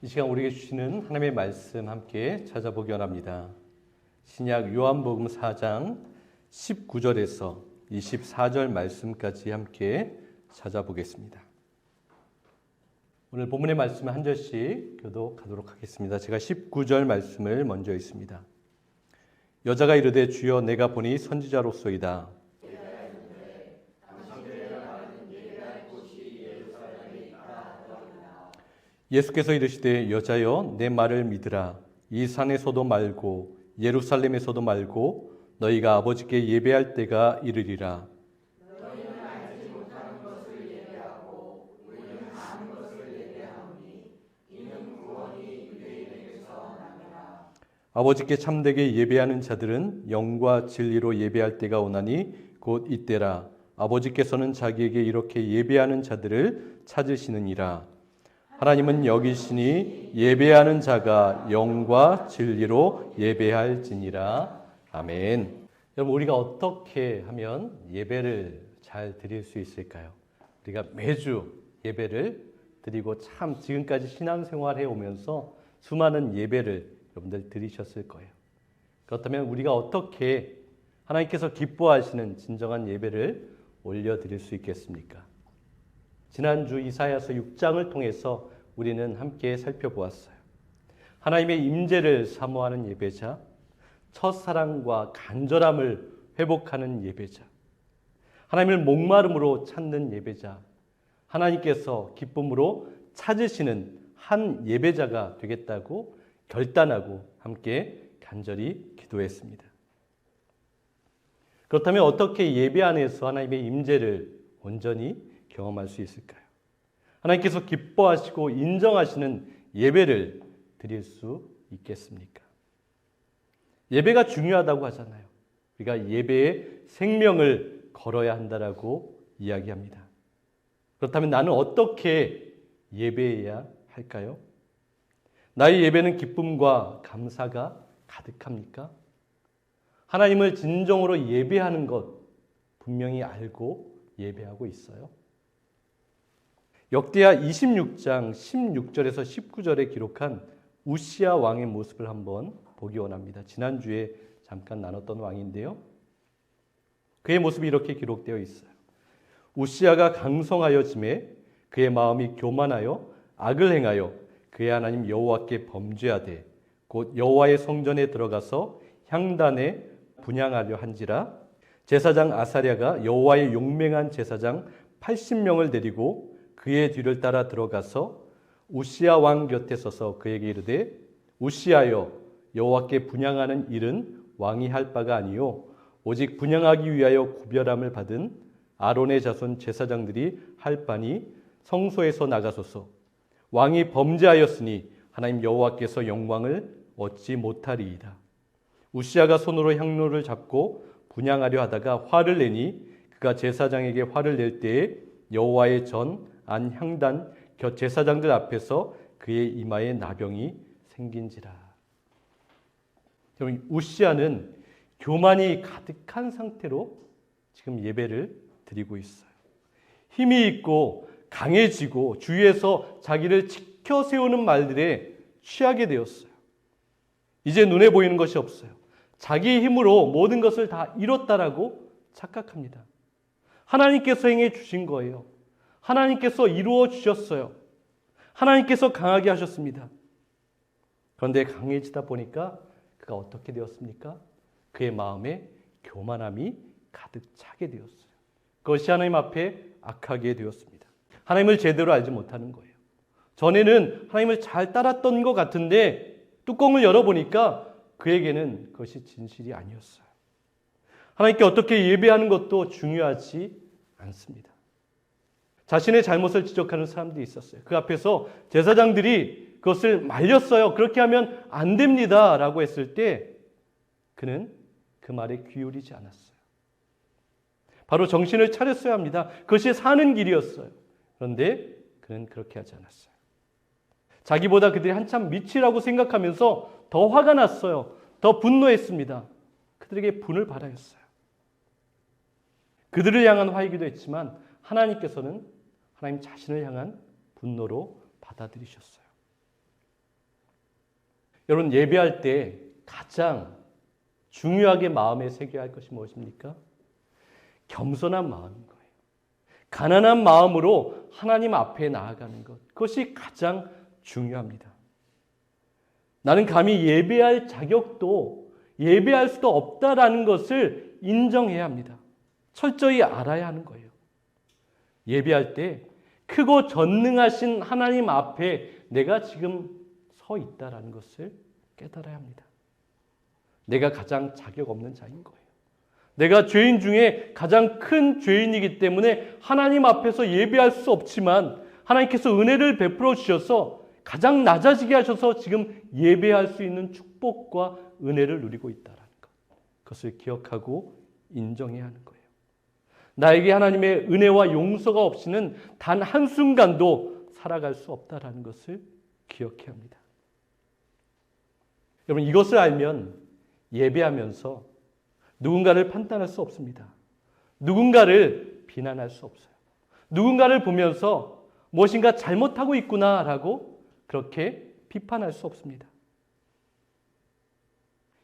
이 시간 우리에게 주시는 하나님의 말씀 함께 찾아보기 원합니다. 신약 요한복음 4장 19절에서 24절 말씀까지 함께 찾아보겠습니다. 오늘 본문의 말씀을 한 절씩 교독하도록 하겠습니다. 제가 19절 말씀을 먼저 읽습니다. 여자가 이르되 주여 내가 보니 선지자로소이다. 예수께서 이르시되 여자여 내 말을 믿으라. 이 산에서도 말고 예루살렘에서도 말고 너희가 아버지께 예배할 때가 이르리라. 너희는 알지 못하는 것을 예배하고 우리는 아는 것을 예배하오니 이는 구원이 유대인에게서 나니라. 아버지께 참되게 예배하는 자들은 영과 진리로 예배할 때가 오나니 곧 이때라. 아버지께서는 자기에게 이렇게 예배하는 자들을 찾으시느니라. 하나님은 여기시니 예배하는 자가 영과 진리로 예배할지니라. 아멘. 여러분, 우리가 어떻게 하면 예배를 잘 드릴 수 있을까요? 우리가 매주 예배를 드리고 참 지금까지 신앙생활해 오면서 수많은 예배를 여러분들 드리셨을 거예요. 그렇다면 우리가 어떻게 하나님께서 기뻐하시는 진정한 예배를 올려드릴 수 있겠습니까? 지난주 이사야서 6장을 통해서 우리는 함께 살펴보았어요. 하나님의 임재를 사모하는 예배자, 첫사랑과 간절함을 회복하는 예배자, 하나님을 목마름으로 찾는 예배자, 하나님께서 기쁨으로 찾으시는 한 예배자가 되겠다고 결단하고 함께 간절히 기도했습니다. 그렇다면 어떻게 예배 안에서 하나님의 임재를 온전히 경험할 수 있을까요? 하나님께서 기뻐하시고 인정하시는 예배를 드릴 수 있겠습니까? 예배가 중요하다고 하잖아요. 우리가 예배에 생명을 걸어야 한다라고 이야기합니다. 그렇다면 나는 어떻게 예배해야 할까요? 나의 예배는 기쁨과 감사가 가득합니까? 하나님을 진정으로 예배하는 것 분명히 알고 예배하고 있어요. 역대하 26장 16절에서 19절에 기록한 우시야 왕의 모습을 한번 보기 원합니다. 지난주에 잠깐 나눴던 왕인데요. 그의 모습이 이렇게 기록되어 있어요. 우시야가 강성하여짐에 그의 마음이 교만하여 악을 행하여 그의 하나님 여호와께 범죄하되 곧 여호와의 성전에 들어가서 향단에 분향하려 한지라. 제사장 아사랴가 여호와의 용맹한 제사장 80명을 데리고 그의 뒤를 따라 들어가서 우시야 왕 곁에 서서 그에게 이르되 우시야여 여호와께 분향하는 일은 왕이 할 바가 아니요 오직 분향하기 위하여 구별함을 받은 아론의 자손 제사장들이 할 바니 성소에서 나가소서. 왕이 범죄하였으니 하나님 여호와께서 영광을 얻지 못하리이다. 우시야가 손으로 향로를 잡고 분향하려 하다가 화를 내니 그가 제사장에게 화를 낼 때에 여호와의 전 안 향단 곁 제사장들 앞에서 그의 이마에 나병이 생긴지라. 여러분, 우시야는 교만이 가득한 상태로 지금 예배를 드리고 있어요. 힘이 있고 강해지고 주위에서 자기를 지켜 세우는 말들에 취하게 되었어요. 이제 눈에 보이는 것이 없어요. 자기 힘으로 모든 것을 다 이뤘다라고 착각합니다. 하나님께서 행해 주신 거예요. 하나님께서 이루어 주셨어요. 하나님께서 강하게 하셨습니다. 그런데 강해지다 보니까 그가 어떻게 되었습니까? 그의 마음에 교만함이 가득 차게 되었어요. 그것이 하나님 앞에 악하게 되었습니다. 하나님을 제대로 알지 못하는 거예요. 전에는 하나님을 잘 따랐던 것 같은데 뚜껑을 열어보니까 그에게는 그것이 진실이 아니었어요. 하나님께 어떻게 예배하는 것도 중요하지 않습니다. 자신의 잘못을 지적하는 사람들이 있었어요. 그 앞에서 제사장들이 그것을 말렸어요. 그렇게 하면 안 됩니다 라고 했을 때 그는 그 말에 귀울이지 않았어요. 바로 정신을 차렸어야 합니다. 그것이 사는 길이었어요. 그런데 그는 그렇게 하지 않았어요. 자기보다 그들이 한참 밑이라고 생각하면서 더 화가 났어요. 더 분노했습니다. 그들에게 분을 발하였어요. 그들을 향한 화이기도 했지만 하나님께서는 하나님 자신을 향한 분노로 받아들이셨어요. 여러분, 예배할 때 가장 중요하게 마음에 새겨야 할 것이 무엇입니까? 겸손한 마음인 거예요. 가난한 마음으로 하나님 앞에 나아가는 것. 그것이 가장 중요합니다. 나는 감히 예배할 자격도 예배할 수도 없다라는 것을 인정해야 합니다. 철저히 알아야 하는 거예요. 예배할 때 크고 전능하신 하나님 앞에 내가 지금 서 있다라는 것을 깨달아야 합니다. 내가 가장 자격 없는 자인 거예요. 내가 죄인 중에 가장 큰 죄인이기 때문에 하나님 앞에서 예배할 수 없지만 하나님께서 은혜를 베풀어 주셔서 가장 낮아지게 하셔서 지금 예배할 수 있는 축복과 은혜를 누리고 있다는 것. 그것을 기억하고 인정해야 하는 거예요. 나에게 하나님의 은혜와 용서가 없이는 단 한순간도 살아갈 수 없다는 것을 기억해야 합니다. 여러분, 이것을 알면 예배하면서 누군가를 판단할 수 없습니다. 누군가를 비난할 수 없어요. 누군가를 보면서 무엇인가 잘못하고 있구나라고 그렇게 비판할 수 없습니다.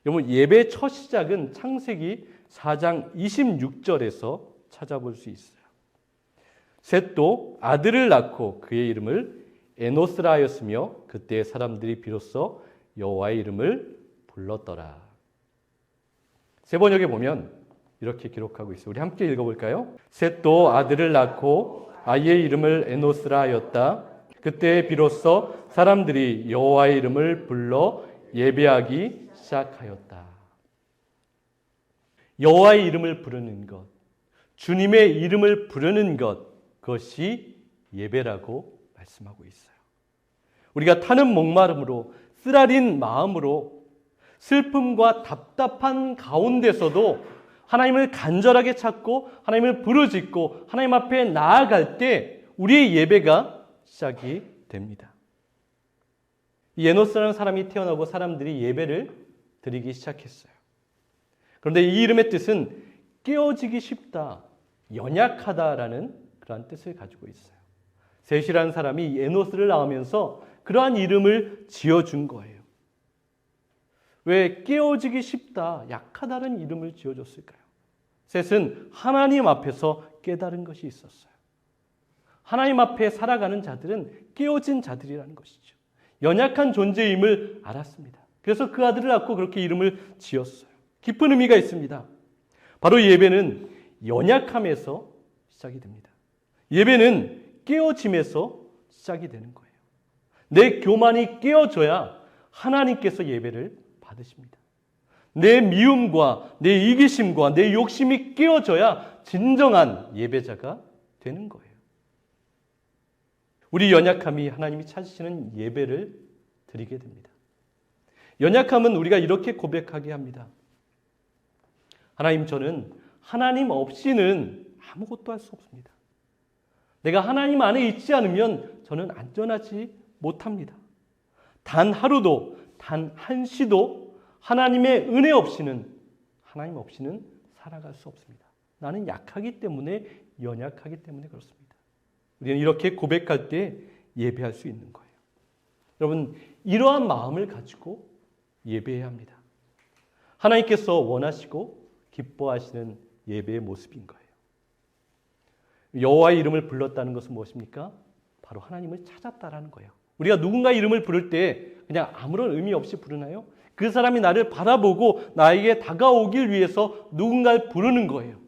여러분, 예배의 첫 시작은 창세기 4장 26절에서 찾아볼 수 있어요. 셋도 아들을 낳고 그의 이름을 에노스라 하였으며 그때 사람들이 비로소 여호와의 이름을 불렀더라. 세 번역에 보면 이렇게 기록하고 있어요. 우리 함께 읽어볼까요? 셋도 아들을 낳고 아이의 이름을 에노스라 하였다. 그때 비로소 사람들이 여호와의 이름을 불러 예배하기 시작하였다. 여호와의 이름을 부르는 것, 주님의 이름을 부르는 것, 그것이 예배라고 말씀하고 있어요. 우리가 타는 목마름으로 쓰라린 마음으로 슬픔과 답답한 가운데서도 하나님을 간절하게 찾고 하나님을 부르짖고 하나님 앞에 나아갈 때 우리의 예배가 시작이 됩니다. 에노스라는 사람이 태어나고 사람들이 예배를 드리기 시작했어요. 그런데 이 이름의 뜻은 깨어지기 쉽다, 연약하다라는 그러한 뜻을 가지고 있어요. 셋이라는 사람이 에노스를 낳으면서 그러한 이름을 지어준 거예요. 왜 깨어지기 쉽다, 약하다는 이름을 지어줬을까요? 셋은 하나님 앞에서 깨달은 것이 있었어요. 하나님 앞에 살아가는 자들은 깨어진 자들이라는 것이죠. 연약한 존재임을 알았습니다. 그래서 그 아들을 낳고 그렇게 이름을 지었어요. 깊은 의미가 있습니다. 바로 예배는 연약함에서 시작이 됩니다. 예배는 깨어짐에서 시작이 되는 거예요. 내 교만이 깨어져야 하나님께서 예배를 받으십니다. 내 미움과 내 이기심과 내 욕심이 깨어져야 진정한 예배자가 되는 거예요. 우리 연약함이 하나님이 찾으시는 예배를 드리게 됩니다. 연약함은 우리가 이렇게 고백하게 합니다. 하나님, 저는 하나님 없이는 아무것도 할 수 없습니다. 내가 하나님 안에 있지 않으면 저는 안전하지 못합니다. 단 하루도, 단 한시도 하나님의 은혜 없이는, 하나님 없이는 살아갈 수 없습니다. 나는 약하기 때문에, 연약하기 때문에 그렇습니다. 우리는 이렇게 고백할 때 예배할 수 있는 거예요. 여러분, 이러한 마음을 가지고 예배해야 합니다. 하나님께서 원하시고 기뻐하시는 예배의 모습인 거예요. 여호와의 이름을 불렀다는 것은 무엇입니까? 바로 하나님을 찾았다라는 거예요. 우리가 누군가 이름을 부를 때 그냥 아무런 의미 없이 부르나요? 그 사람이 나를 바라보고 나에게 다가오길 위해서 누군가를 부르는 거예요.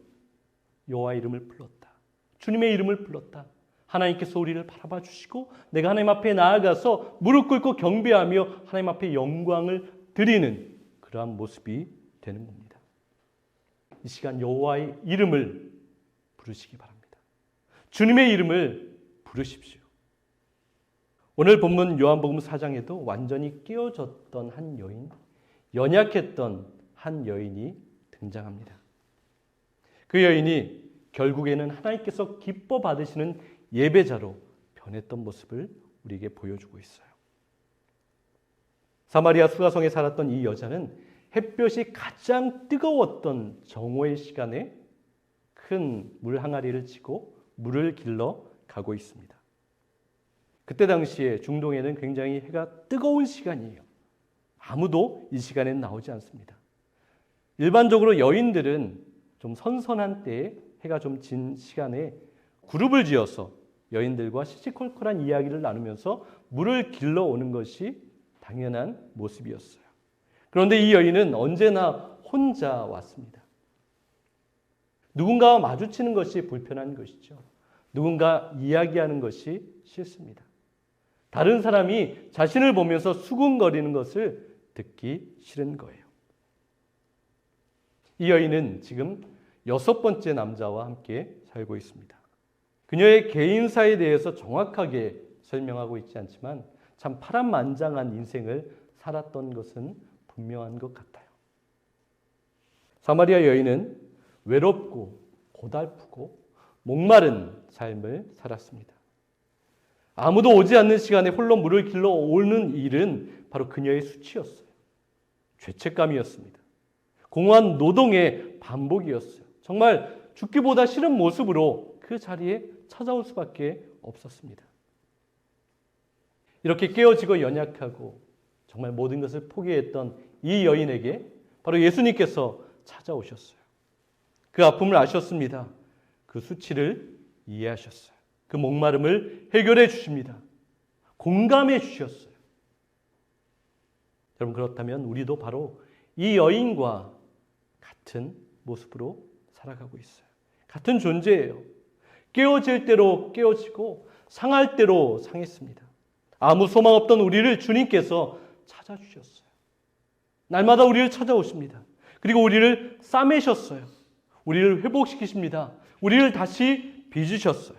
여호와의 이름을 불렀다. 주님의 이름을 불렀다. 하나님께서 우리를 바라봐 주시고 내가 하나님 앞에 나아가서 무릎 꿇고 경배하며 하나님 앞에 영광을 드리는 그러한 모습이 되는 겁니다. 이 시간 여호와의 이름을 부르시기 바랍니다. 주님의 이름을 부르십시오. 오늘 본문 요한복음 4장에도 완전히 깨어졌던 한 여인, 연약했던 한 여인이 등장합니다. 그 여인이 결국에는 하나님께서 기뻐 받으시는 예배자로 변했던 모습을 우리에게 보여주고 있어요. 사마리아 수가성에 살았던 이 여자는 햇볕이 가장 뜨거웠던 정오의 시간에 큰 물 항아리를 치고 물을 길러 가고 있습니다. 그때 당시에 중동에는 굉장히 해가 뜨거운 시간이에요. 아무도 이 시간에는 나오지 않습니다. 일반적으로 여인들은 좀 선선한 때에 해가 좀 진 시간에 그룹을 지어서 여인들과 시시콜콜한 이야기를 나누면서 물을 길러 오는 것이 당연한 모습이었어요. 그런데 이 여인은 언제나 혼자 왔습니다. 누군가와 마주치는 것이 불편한 것이죠. 누군가 이야기하는 것이 싫습니다. 다른 사람이 자신을 보면서 수군거리는 것을 듣기 싫은 거예요. 이 여인은 지금 6번째 남자와 함께 살고 있습니다. 그녀의 개인사에 대해서 정확하게 설명하고 있지 않지만 참 파란만장한 인생을 살았던 것은 분명한 것 같아요. 사마리아 여인은 외롭고 고달프고 목마른 삶을 살았습니다. 아무도 오지 않는 시간에 홀로 물을 길러 오는 일은 바로 그녀의 수치였어요. 죄책감이었습니다. 공허한 노동의 반복이었어요. 정말 죽기보다 싫은 모습으로 그 자리에 찾아올 수밖에 없었습니다. 이렇게 깨어지고 연약하고 정말 모든 것을 포기했던 이 여인에게 바로 예수님께서 찾아오셨어요. 그 아픔을 아셨습니다. 그 수치를 이해하셨어요. 그 목마름을 해결해 주십니다. 공감해 주셨어요. 여러분, 그렇다면 우리도 바로 이 여인과 같은 모습으로 살아가고 있어요. 같은 존재예요. 깨어질 대로 깨어지고 상할 대로 상했습니다. 아무 소망 없던 우리를 주님께서 찾아주셨어요. 날마다 우리를 찾아오십니다. 그리고 우리를 싸매셨어요. 우리를 회복시키십니다. 우리를 다시 빚으셨어요.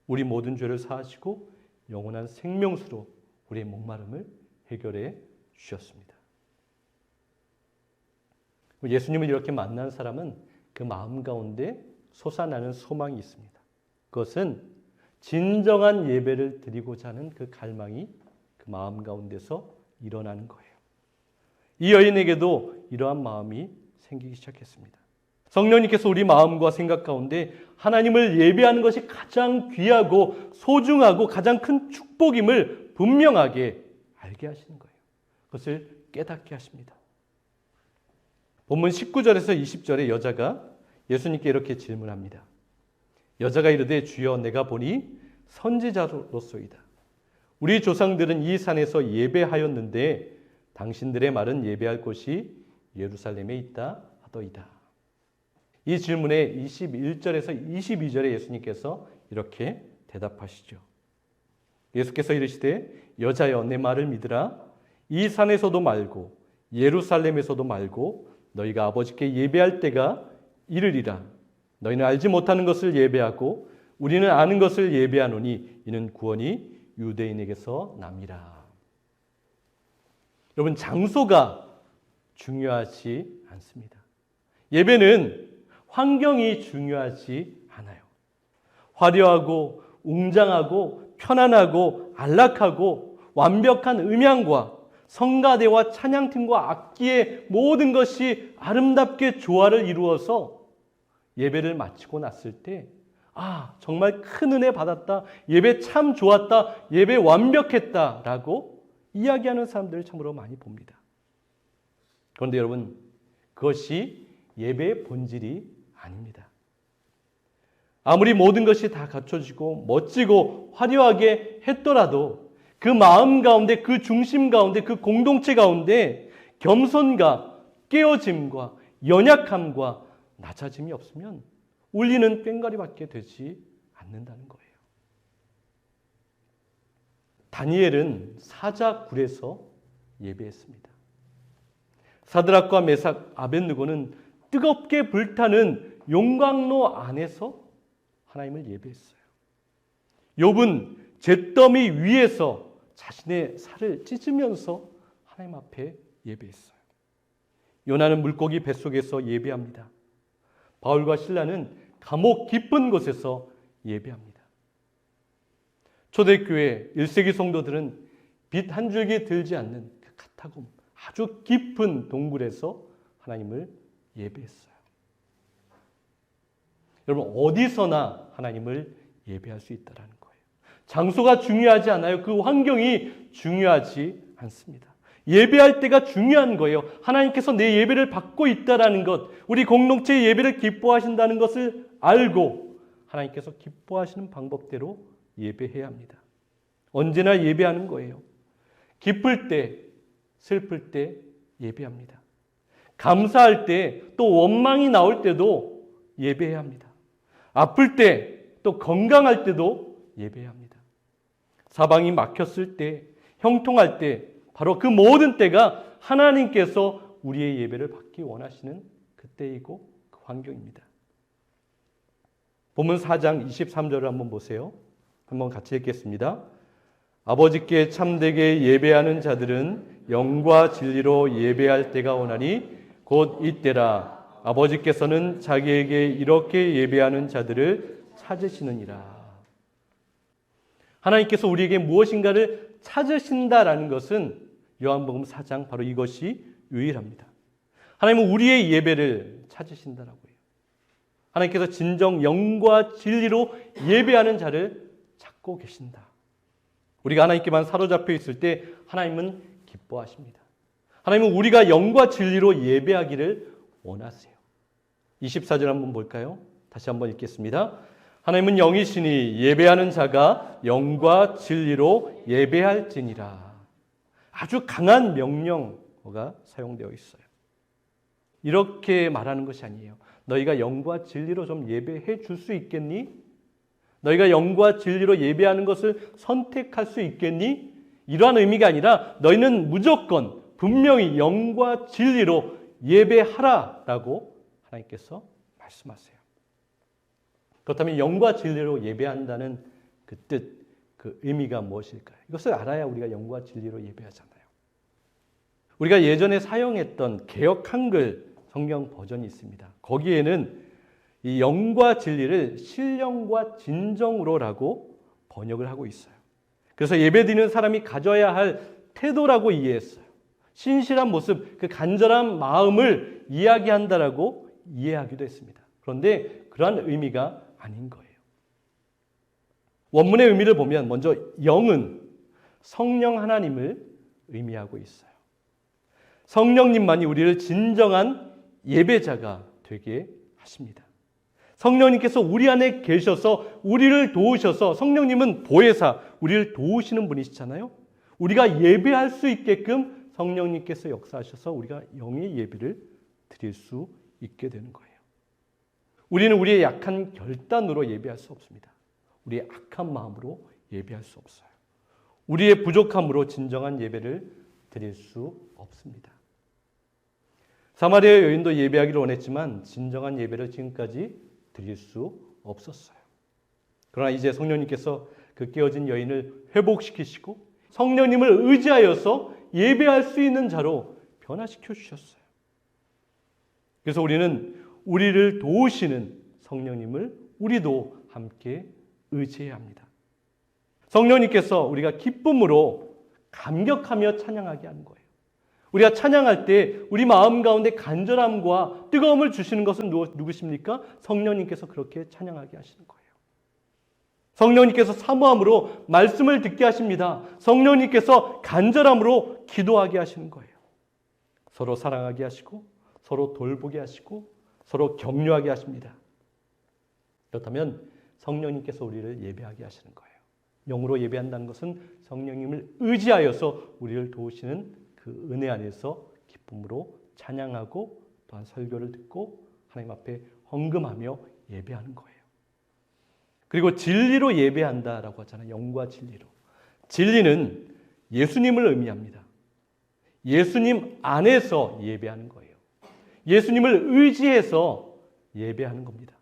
우리 모든 죄를 사하시고 영원한 생명수로 우리의 목마름을 해결해 주셨습니다. 예수님을 이렇게 만난 사람은 그 마음 가운데 솟아나는 소망이 있습니다. 그것은 진정한 예배를 드리고자 하는 그 갈망이 그 마음 가운데서 일어나는 거예요. 이 여인에게도 이러한 마음이 생기기 시작했습니다. 성령님께서 우리 마음과 생각 가운데 하나님을 예배하는 것이 가장 귀하고 소중하고 가장 큰 축복임을 분명하게 알게 하시는 거예요. 그것을 깨닫게 하십니다. 본문 19절에서 20절에 여자가 예수님께 이렇게 질문합니다. 여자가 이르되 주여 내가 보니 선지자로소이다. 우리 조상들은 이 산에서 예배하였는데 당신들의 말은 예배할 곳이 예루살렘에 있다 하더이다. 이 질문에 21절에서 22절에 예수님께서 이렇게 대답하시죠. 예수께서 이르시되 여자여 내 말을 믿으라. 이 산에서도 말고 예루살렘에서도 말고 너희가 아버지께 예배할 때가 이르리라. 너희는 알지 못하는 것을 예배하고 우리는 아는 것을 예배하노니 이는 구원이 유대인에게서 남이라. 여러분, 장소가 중요하지 않습니다. 예배는 환경이 중요하지 않아요. 화려하고 웅장하고 편안하고 안락하고 완벽한 음향과 성가대와 찬양팀과 악기의 모든 것이 아름답게 조화를 이루어서 예배를 마치고 났을 때 정말 큰 은혜 받았다. 예배 참 좋았다. 예배 완벽했다. 라고 이야기하는 사람들을 참으로 많이 봅니다. 그런데 여러분, 그것이 예배의 본질이 아닙니다. 아무리 모든 것이 다 갖춰지고 멋지고 화려하게 했더라도 그 마음 가운데, 그 중심 가운데, 그 공동체 가운데 겸손과 깨어짐과 연약함과 낮아짐이 없으면 울리는 꽹과리밖에 되지 않는다는 거예요. 다니엘은 사자굴에서 예배했습니다. 사드락과 메삭, 아벳느고는 뜨겁게 불타는 용광로 안에서 하나님을 예배했어요. 욥은 잿더미 위에서 자신의 살을 찢으면서 하나님 앞에 예배했어요. 요나는 물고기 뱃속에서 예배합니다. 바울과 실라는 감옥 깊은 곳에서 예배합니다. 초대교회 1세기 성도들은 빛 한 줄기 들지 않는 그 카타콤, 아주 깊은 동굴에서 하나님을 예배했어요. 여러분, 어디서나 하나님을 예배할 수 있다는 거예요. 장소가 중요하지 않아요. 그 환경이 중요하지 않습니다. 예배할 때가 중요한 거예요. 하나님께서 내 예배를 받고 있다라는 것, 우리 공동체의 예배를 기뻐하신다는 것을 알고 하나님께서 기뻐하시는 방법대로 예배해야 합니다. 언제나 예배하는 거예요. 기쁠 때, 슬플 때 예배합니다. 감사할 때, 또 원망이 나올 때도 예배해야 합니다. 아플 때, 또 건강할 때도 예배해야 합니다. 사방이 막혔을 때, 형통할 때, 바로 그 모든 때가 하나님께서 우리의 예배를 받기 원하시는 그때이고 그 환경입니다. 본문 4장 23절을 한번 보세요. 한번 같이 읽겠습니다. 아버지께 참되게 예배하는 자들은 영과 진리로 예배할 때가 오나니 곧 이때라. 아버지께서는 자기에게 이렇게 예배하는 자들을 찾으시느니라. 하나님께서 우리에게 무엇인가를 찾으신다라는 것은 요한복음 4장 바로 이것이 유일합니다. 하나님은 우리의 예배를 찾으신다라고 해요. 하나님께서 진정 영과 진리로 예배하는 자를 찾고 계신다. 우리가 하나님께만 사로잡혀 있을 때 하나님은 기뻐하십니다. 하나님은 우리가 영과 진리로 예배하기를 원하세요. 24절 한번 볼까요? 다시 한번 읽겠습니다. 하나님은 영이시니 예배하는 자가 영과 진리로 예배할지니라. 아주 강한 명령어가 사용되어 있어요. 이렇게 말하는 것이 아니에요. 너희가 영과 진리로 좀 예배해 줄 수 있겠니? 너희가 영과 진리로 예배하는 것을 선택할 수 있겠니? 이러한 의미가 아니라 너희는 무조건 분명히 영과 진리로 예배하라라고 하나님께서 말씀하세요. 그렇다면 영과 진리로 예배한다는 그 뜻, 그 의미가 무엇일까요? 이것을 알아야 우리가 영과 진리로 예배하잖아요. 우리가 예전에 사용했던 개역 한글 성경 버전이 있습니다. 거기에는 이 영과 진리를 신령과 진정으로라고 번역을 하고 있어요. 그래서 예배드리는 사람이 가져야 할 태도라고 이해했어요. 신실한 모습, 그 간절한 마음을 이야기한다라고 이해하기도 했습니다. 그런데 그러한 의미가 아닌 거예요. 원문의 의미를 보면 먼저 영은 성령 하나님을 의미하고 있어요. 성령님만이 우리를 진정한 예배자가 되게 하십니다. 성령님께서 우리 안에 계셔서 우리를 도우셔서, 성령님은 보혜사, 우리를 도우시는 분이시잖아요. 우리가 예배할 수 있게끔 성령님께서 역사하셔서 우리가 영의 예배를 드릴 수 있게 되는 거예요. 우리는 우리의 약한 결단으로 예배할 수 없습니다. 우리의 악한 마음으로 예배할 수 없어요. 우리의 부족함으로 진정한 예배를 드릴 수 없습니다. 사마리아 여인도 예배하기를 원했지만 진정한 예배를 지금까지 드릴 수 없었어요. 그러나 이제 성령님께서 그 깨어진 여인을 회복시키시고 성령님을 의지하여서 예배할 수 있는 자로 변화시켜 주셨어요. 그래서 우리는 우리를 도우시는 성령님을 우리도 함께 의지해야 합니다. 성령님께서 우리가 기쁨으로 감격하며 찬양하게 하는 거예요. 우리가 찬양할 때 우리 마음 가운데 간절함과 뜨거움을 주시는 것은 누구십니까? 성령님께서 그렇게 찬양하게 하시는 거예요. 성령님께서 사모함으로 말씀을 듣게 하십니다. 성령님께서 간절함으로 기도하게 하시는 거예요. 서로 사랑하게 하시고 서로 돌보게 하시고 서로 격려하게 하십니다. 그렇다면 성령님께서 우리를 예배하게 하시는 거예요. 영으로 예배한다는 것은 성령님을 의지하여서 우리를 도우시는 그 은혜 안에서 기쁨으로 찬양하고 또한 설교를 듣고 하나님 앞에 헌금하며 예배하는 거예요. 그리고 진리로 예배한다라고 하잖아요. 영과 진리로. 진리는 예수님을 의미합니다. 예수님 안에서 예배하는 거예요. 예수님을 의지해서 예배하는 겁니다.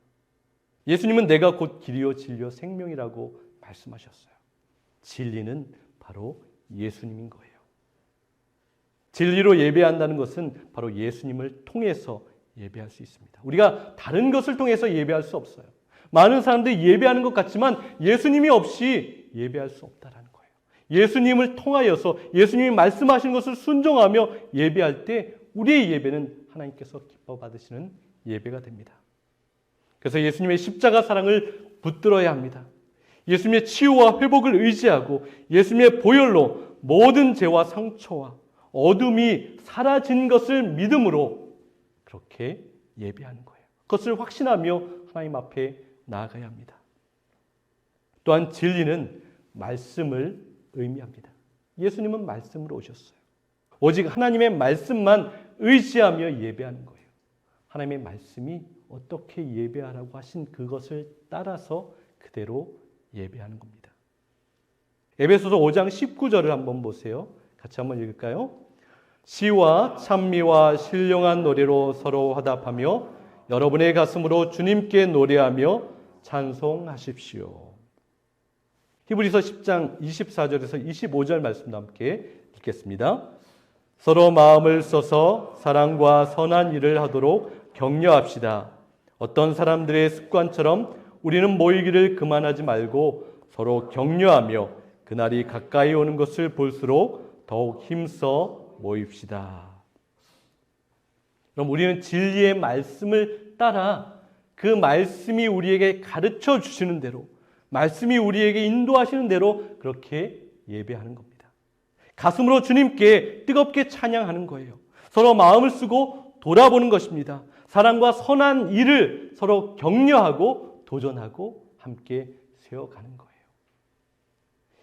예수님은 내가 곧 길이요 진리요 생명이라고 말씀하셨어요. 진리는 바로 예수님인 거예요. 진리로 예배한다는 것은 바로 예수님을 통해서 예배할 수 있습니다. 우리가 다른 것을 통해서 예배할 수 없어요. 많은 사람들이 예배하는 것 같지만 예수님이 없이 예배할 수 없다라는 거예요. 예수님을 통하여서 예수님이 말씀하시는 것을 순종하며 예배할 때 우리의 예배는 하나님께서 기뻐 받으시는 예배가 됩니다. 그래서 예수님의 십자가 사랑을 붙들어야 합니다. 예수님의 치유와 회복을 의지하고 예수님의 보혈로 모든 죄와 상처와 어둠이 사라진 것을 믿음으로 그렇게 예배하는 거예요. 그것을 확신하며 하나님 앞에 나아가야 합니다. 또한 진리는 말씀을 의미합니다. 예수님은 말씀으로 오셨어요. 오직 하나님의 말씀만 의지하며 예배하는 거예요. 하나님의 말씀이 어떻게 예배하라고 하신 그것을 따라서 그대로 예배하는 겁니다. 에베소서 5장 19절을 한번 보세요. 같이 한번 읽을까요? 시와 찬미와 신령한 노래로 서로 화답하며 여러분의 가슴으로 주님께 노래하며 찬송하십시오. 히브리서 10장 24절에서 25절 말씀도 함께 읽겠습니다. 서로 마음을 써서 사랑과 선한 일을 하도록 격려합시다. 어떤 사람들의 습관처럼 우리는 모이기를 그만하지 말고 서로 격려하며 그날이 가까이 오는 것을 볼수록 더욱 힘써 모입시다. 그럼 우리는 진리의 말씀을 따라 그 말씀이 우리에게 가르쳐 주시는 대로, 말씀이 우리에게 인도하시는 대로 그렇게 예배하는 겁니다. 가슴으로 주님께 뜨겁게 찬양하는 거예요. 서로 마음을 쓰고 돌아보는 것입니다. 사랑과 선한 일을 서로 격려하고 도전하고 함께 세워가는 거예요.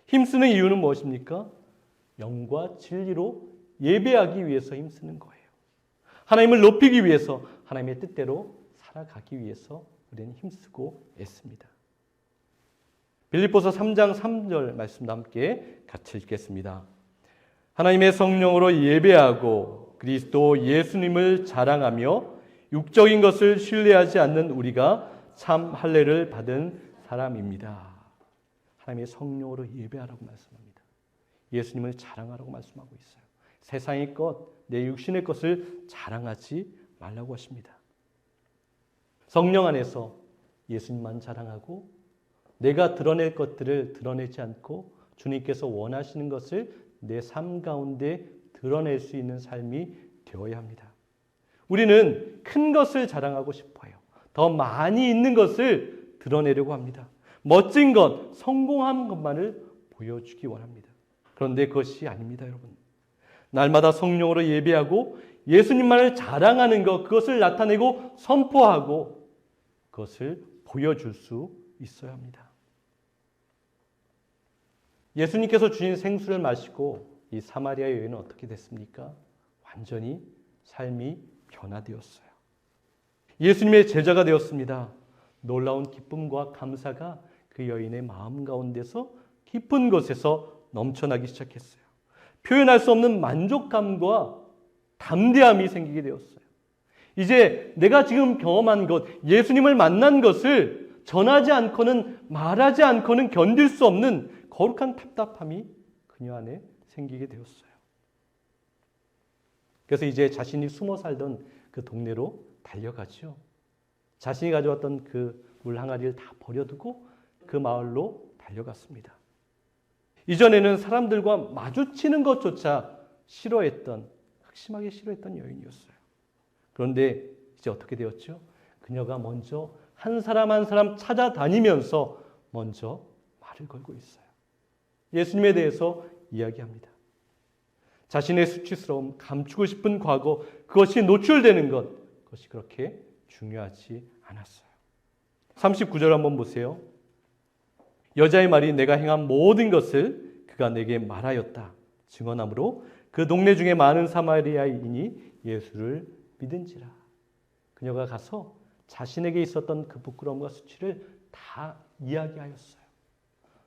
힘쓰는 이유는 무엇입니까? 영과 진리로 예배하기 위해서 힘쓰는 거예요. 하나님을 높이기 위해서, 하나님의 뜻대로 살아가기 위해서 우리는 힘쓰고 애씁니다. 빌립보서 3장 3절 말씀도 함께 같이 읽겠습니다. 하나님의 성령으로 예배하고 그리스도 예수님을 자랑하며 육적인 것을 신뢰하지 않는 우리가 참 할례를 받은 사람입니다. 하나님의 성령으로 예배하라고 말씀합니다. 예수님을 자랑하라고 말씀하고 있어요. 세상의 것, 내 육신의 것을 자랑하지 말라고 하십니다. 성령 안에서 예수님만 자랑하고 내가 드러낼 것들을 드러내지 않고 주님께서 원하시는 것을 내 삶 가운데 드러낼 수 있는 삶이 되어야 합니다. 우리는 큰 것을 자랑하고 싶어요. 더 많이 있는 것을 드러내려고 합니다. 멋진 것, 성공한 것만을 보여주기 원합니다. 그런데 그것이 아닙니다, 여러분. 날마다 성령으로 예배하고 예수님만을 자랑하는 것, 그것을 나타내고 선포하고 그것을 보여줄 수 있어야 합니다. 예수님께서 주신 생수를 마시고 이 사마리아 여인은 어떻게 됐습니까? 완전히 삶이 변화되었어요. 예수님의 제자가 되었습니다. 놀라운 기쁨과 감사가 그 여인의 마음 가운데서 깊은 곳에서 넘쳐나기 시작했어요. 표현할 수 없는 만족감과 담대함이 생기게 되었어요. 이제 내가 지금 경험한 것, 예수님을 만난 것을 전하지 않고는 말하지 않고는 견딜 수 없는 거룩한 답답함이 그녀 안에 생기게 되었어요. 그래서 이제 자신이 숨어 살던 그 동네로 달려가죠. 자신이 가져왔던 그 물 항아리를 다 버려두고 그 마을로 달려갔습니다. 이전에는 사람들과 마주치는 것조차 싫어했던, 극심하게 싫어했던 여인이었어요. 그런데 이제 어떻게 되었죠? 그녀가 먼저 한 사람 한 사람 찾아다니면서 먼저 말을 걸고 있어요. 예수님에 대해서 이야기합니다. 자신의 수치스러움, 감추고 싶은 과거, 그것이 노출되는 것, 그것이 그렇게 중요하지 않았어요. 39절 한번 보세요. 여자의 말이 내가 행한 모든 것을 그가 내게 말하였다 증언하므로 그 동네 중에 많은 사마리아인이 예수를 믿은지라. 그녀가 가서 자신에게 있었던 그 부끄러움과 수치를 다 이야기하였어요.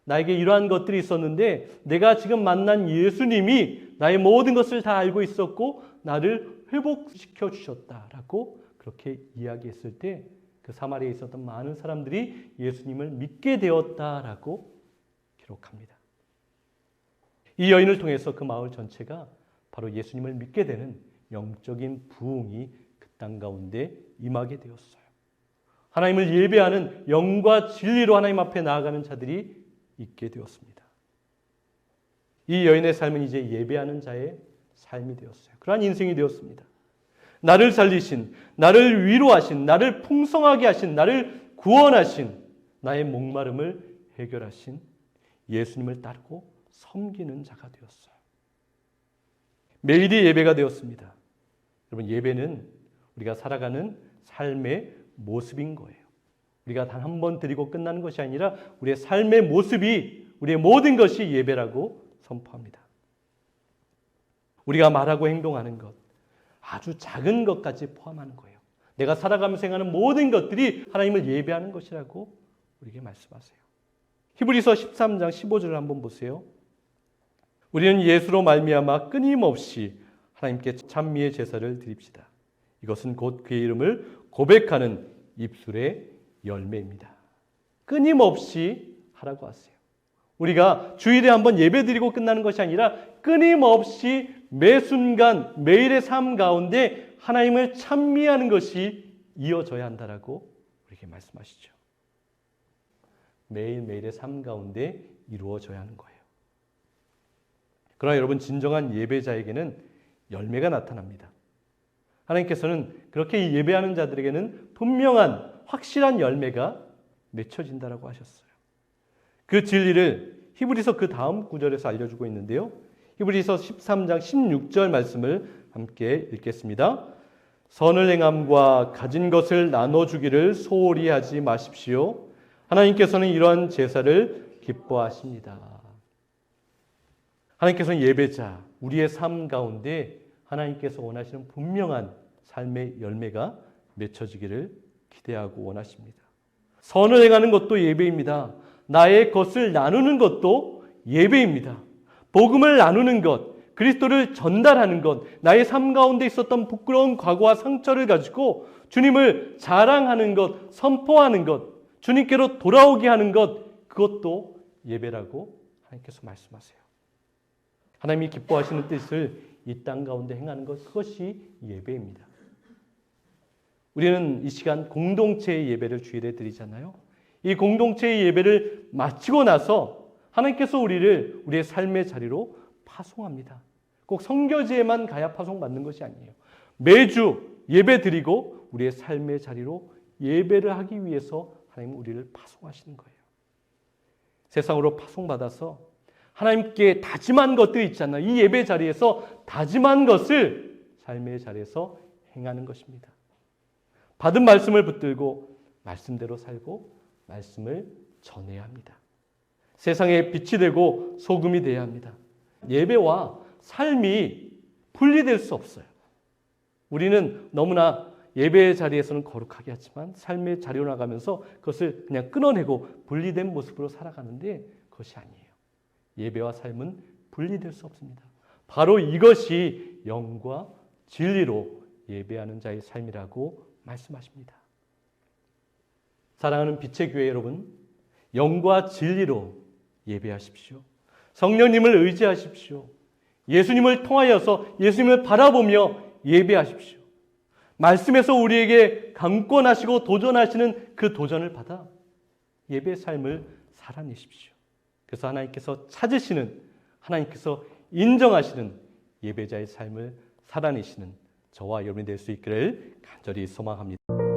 나에게 이러한 것들이 있었는데 내가 지금 만난 예수님이 나의 모든 것을 다 알고 있었고 나를 회복시켜 주셨다라고 그렇게 이야기했을 때 그 사마리아에 있었던 많은 사람들이 예수님을 믿게 되었다라고 기록합니다. 이 여인을 통해서 그 마을 전체가 바로 예수님을 믿게 되는 영적인 부흥이 그 땅 가운데 임하게 되었어요. 하나님을 예배하는 영과 진리로 하나님 앞에 나아가는 자들이 있게 되었습니다. 이 여인의 삶은 이제 예배하는 자의 삶이 되었어요. 그러한 인생이 되었습니다. 나를 살리신, 나를 위로하신, 나를 풍성하게 하신, 나를 구원하신, 나의 목마름을 해결하신 예수님을 따르고 섬기는 자가 되었어요. 매일이 예배가 되었습니다. 여러분, 예배는 우리가 살아가는 삶의 모습인 거예요. 우리가 단 한 번 드리고 끝나는 것이 아니라 우리의 삶의 모습이, 우리의 모든 것이 예배라고 선포합니다. 우리가 말하고 행동하는 것, 아주 작은 것까지 포함하는 거예요. 내가 살아가면서 행하는 모든 것들이 하나님을 예배하는 것이라고 우리에게 말씀하세요. 히브리서 13장 15절을 한번 보세요. 우리는 예수로 말미암아 끊임없이 하나님께 찬미의 제사를 드립시다. 이것은 곧 그의 이름을 고백하는 입술의 열매입니다. 끊임없이 하라고 하세요. 우리가 주일에 한번 예배드리고 끝나는 것이 아니라 끊임없이 매 순간 매일의 삶 가운데 하나님을 찬미하는 것이 이어져야 한다라고 우리에게 말씀하시죠. 매일매일의 삶 가운데 이루어져야 하는 거예요. 그러나 여러분, 진정한 예배자에게는 열매가 나타납니다. 하나님께서는 그렇게 예배하는 자들에게는 분명한 확실한 열매가 맺혀진다라고 하셨어요. 그 진리를 히브리서 그 다음 구절에서 알려주고 있는데요. 히브리서 13장 16절 말씀을 함께 읽겠습니다. 선을 행함과 가진 것을 나눠주기를 소홀히 하지 마십시오. 하나님께서는 이러한 제사를 기뻐하십니다. 하나님께서는 예배자, 우리의 삶 가운데 하나님께서 원하시는 분명한 삶의 열매가 맺혀지기를 기대하고 원하십니다. 선을 행하는 것도 예배입니다. 나의 것을 나누는 것도 예배입니다. 복음을 나누는 것, 그리스도를 전달하는 것, 나의 삶 가운데 있었던 부끄러운 과거와 상처를 가지고 주님을 자랑하는 것, 선포하는 것, 주님께로 돌아오게 하는 것, 그것도 예배라고 하나님께서 말씀하세요. 하나님이 기뻐하시는 뜻을 이 땅 가운데 행하는 것, 그것이 예배입니다. 우리는 이 시간 공동체의 예배를 주일에 드리잖아요. 이 공동체의 예배를 마치고 나서 하나님께서 우리를 우리의 삶의 자리로 파송합니다. 꼭 성교제에만 가야 파송받는 것이 아니에요. 매주 예배 드리고 우리의 삶의 자리로 예배를 하기 위해서 하나님은 우리를 파송하시는 거예요. 세상으로 파송받아서 하나님께 다짐한 것들이 있잖아요. 이 예배 자리에서 다짐한 것을 삶의 자리에서 행하는 것입니다. 받은 말씀을 붙들고 말씀대로 살고 말씀을 전해야 합니다. 세상에 빛이 되고 소금이 되어야 합니다. 예배와 삶이 분리될 수 없어요. 우리는 너무나 예배의 자리에서는 거룩하게 하지만 삶의 자리로 나가면서 그것을 그냥 끊어내고 분리된 모습으로 살아가는데 그것이 아니에요. 예배와 삶은 분리될 수 없습니다. 바로 이것이 영과 진리로 예배하는 자의 삶이라고 말씀하십니다. 사랑하는 빛의 교회 여러분, 영과 진리로 예배하십시오. 성령님을 의지하십시오. 예수님을 통하여서 예수님을 바라보며 예배하십시오. 말씀에서 우리에게 강권하시고 도전하시는 그 도전을 받아 예배 삶을 살아내십시오. 그래서 하나님께서 찾으시는, 하나님께서 인정하시는 예배자의 삶을 살아내시는 저와 여러분이 될 수 있기를 간절히 소망합니다.